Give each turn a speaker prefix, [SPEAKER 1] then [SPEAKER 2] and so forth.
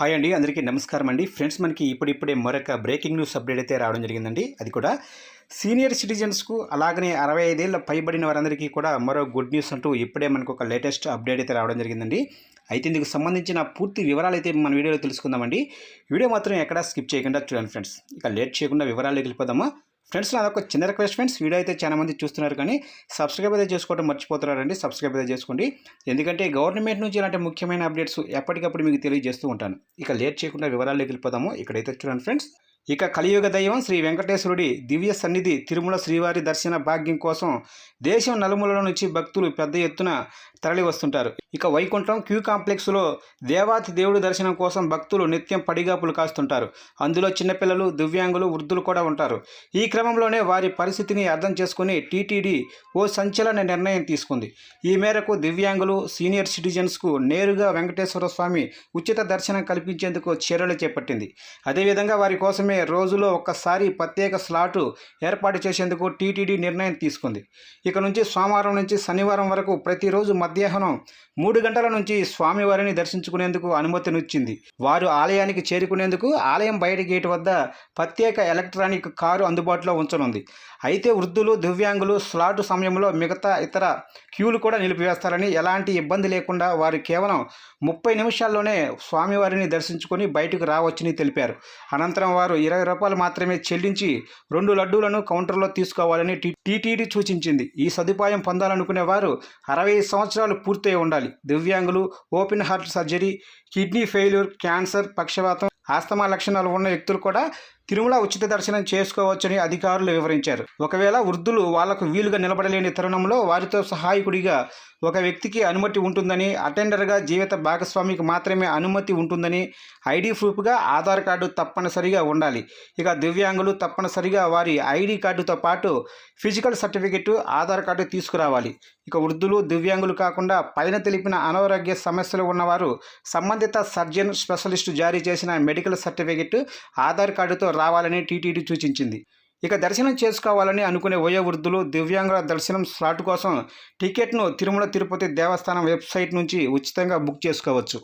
[SPEAKER 1] Hi అండి, అందరికీ నమస్కారం అండి. ఫ్రెండ్స్, మనకి ఇప్పుడిప్పుడే మరొక బ్రేకింగ్ న్యూస్ అప్డేట్ అయితే రావడం జరిగిందండి. అది కూడా సీనియర్ సిటిజన్స్కు అలాగనే 65 ఏళ్ళ పైబడిన వారందరికీ కూడా మరో గుడ్ న్యూస్ అంటూ ఇప్పుడే మనకు ఒక లేటెస్ట్ అప్డేట్ అయితే రావడం జరిగిందండి. అయితే ఇందుకు సంబంధించిన పూర్తి వివరాలు అయితే మన వీడియోలో తెలుసుకుందామండి. వీడియో మాత్రం ఎక్కడా స్కిప్ చేయకుండా చూడండి ఫ్రెండ్స్. ఇక లేట్ చేయకుండా వివరాల్లోకి వెళ్ళిపోదామా. ఫ్రెండ్స్, నాదొక చిన్న రిక్వెస్ట్ ఫ్రెండ్స్, వీడియో అయితే చాలా మంది చూస్తున్నారు కానీ సబ్స్క్రైబ్ అయితే చేసుకోవడం మర్చిపోతున్నారండి. సబ్స్క్రైబ్ అయితే చేసుకోండి, ఎందుకంటే గవర్నమెంట్ నుంచి ఇలాంటి ముఖ్యమైన అప్డేట్స్ ఎప్పటికప్పుడు మీకు తెలియజేస్తూ ఉంటాను. ఇక లేట్ చేయకుండా వివరాల్లోకి వెళ్ళిపోదాము. ఇక్కడైతే చూడండి ఫ్రెండ్స్, ఇక కలియుగ దైవం శ్రీ వెంకటేశ్వరుడి దివ్య సన్నిధి తిరుమల శ్రీవారి దర్శన భాగ్యం కోసం దేశం నలుమూలల నుంచి భక్తులు పెద్ద ఎత్తున తరలి వస్తుంటారు. ఇక వైకుంఠం క్యూ కాంప్లెక్స్లో దేవాతి దేవుడి దర్శనం కోసం భక్తులు నిత్యం పడిగాపులు కాస్తుంటారు. అందులో చిన్నపిల్లలు, దివ్యాంగులు, వృద్ధులు కూడా ఉంటారు. ఈ క్రమంలోనే వారి పరిస్థితిని అర్థం చేసుకుని టీటీడీ ఓ సంచలన నిర్ణయం తీసుకుంది. ఈ మేరకు దివ్యాంగులు, సీనియర్ సిటిజన్స్కు నేరుగా వెంకటేశ్వర స్వామి ఉచిత దర్శనం కల్పించేందుకు చర్యలు చేపట్టింది. అదేవిధంగా వారి కోసమే రోజులో ఒక్కసారి ప్రత్యేక స్లాటు ఏర్పాటు చేసేందుకు టీటీడీ నిర్ణయం తీసుకుంది. ఇక నుంచి సోమవారం నుంచి శనివారం వరకు ప్రతిరోజు మధ్యాహ్నం 3 గంటల నుంచి స్వామివారిని దర్శించుకునేందుకు అనుమతినిచ్చింది. వారు ఆలయానికి చేరుకునేందుకు ఆలయం బయట గేటు వద్ద ప్రత్యేక ఎలక్ట్రానిక్ కారు అందుబాటులో ఉంచనుంది. అయితే వృద్ధులు, దివ్యాంగులు స్లాటు సమయంలో మిగతా ఇతర క్యూలు కూడా నిలిపివేస్తారని, ఎలాంటి ఇబ్బంది లేకుండా వారు కేవలం 30 నిమిషాల్లోనే స్వామివారిని దర్శించుకొని బయటకు రావచ్చని తెలిపారు. అనంతరం వారు 20 రూపాయలు మాత్రమే చెల్లించి 2 లడ్డూలను కౌంటర్లో తీసుకోవాలని టీటీడీ సూచించింది. ఈ సదుపాయం పొందాలనుకునే వారు 65 సంవత్సరాలు పూర్తయి ఉండాలి. దివ్యాంగులు, open heart surgery, kidney failure, cancer, పక్షవాతం, ఆస్తమా లక్షణాలు ఉన్న వ్యక్తులు కూడా తిరుమల ఉచిత దర్శనం చేసుకోవచ్చని అధికారులు వివరించారు. ఒకవేళ వృద్ధులు వాళ్లకు వీలుగా నిలబడలేని తరుణంలో వారితో సహాయకుడిగా ఒక వ్యక్తికి అనుమతి ఉంటుందని, అటెండర్గా జీవిత భాగస్వామికి మాత్రమే అనుమతి ఉంటుందని, ఐడి ప్రూఫ్గా ఆధార్ కార్డు తప్పనిసరిగా ఉండాలి. ఇక దివ్యాంగులు తప్పనిసరిగా వారి ఐడి కార్డుతో పాటు ఫిజికల్ సర్టిఫికెట్, ఆధార్ కార్డు తీసుకురావాలి. ఇక వృద్ధులు, దివ్యాంగులు కాకుండా పైన తెలిపిన అనారోగ్య సమస్యలు ఉన్నవారు సంబంధిత సర్జన్, స్పెషలిస్టు జారీ చేసిన మెడికల్ సర్టిఫికెట్, ఆధార్ కార్డుతో రావాలని టీటీడీ సూచించింది. ఇక దర్శనం చేసుకోవాలని అనుకునే వయోవృద్ధులు, దివ్యాంగుల దర్శనం స్లాట్ కోసం టికెట్ను తిరుమల తిరుపతి దేవస్థానం వెబ్సైట్ నుంచి ఉచితంగా బుక్ చేసుకోవచ్చు.